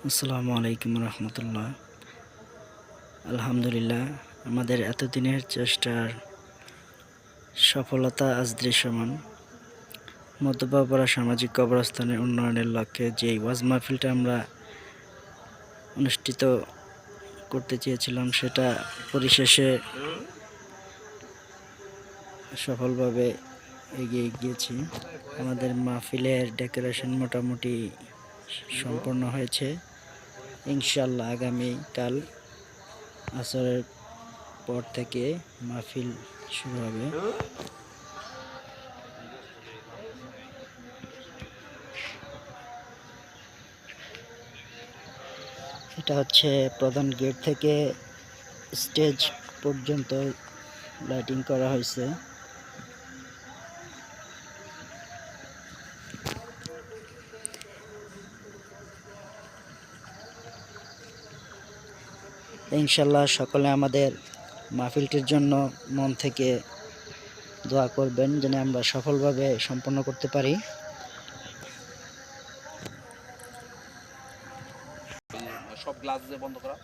আসসালামু আলাইকুম রহমতুল্লাহ। আলহামদুলিল্লাহ, আমাদের এতদিনের চেষ্টার সফলতা আজ দৃশ্যমান। মধ্যপাড়া সামাজিক কবরস্থানের উন্নয়নের লক্ষ্যে যে ওয়াজ মাহফিলটা আমরা অনুষ্ঠিত করতে চেয়েছিলাম, সেটা পরিশেষে সফলভাবে এগিয়ে গিয়েছি। আমাদের মাহফিলের ডেকোরেশন মোটামুটি সম্পন্ন হয়েছে। ইনশাল্লাহ আগামীকাল আসরের পর থেকে মাহফিল শুরু হবে। এটা হচ্ছে প্রধান গেট থেকে স্টেজ পর্যন্ত লাইটিং করা হয়েছে। ইনশাল্লাহ সকলে আমাদের মাহফিলটির জন্য মন থেকে দোয়া করবেন, যেন আমরা সফলভাবে সম্পন্ন করতে পারি। সব গ্লাস বন্ধ করা।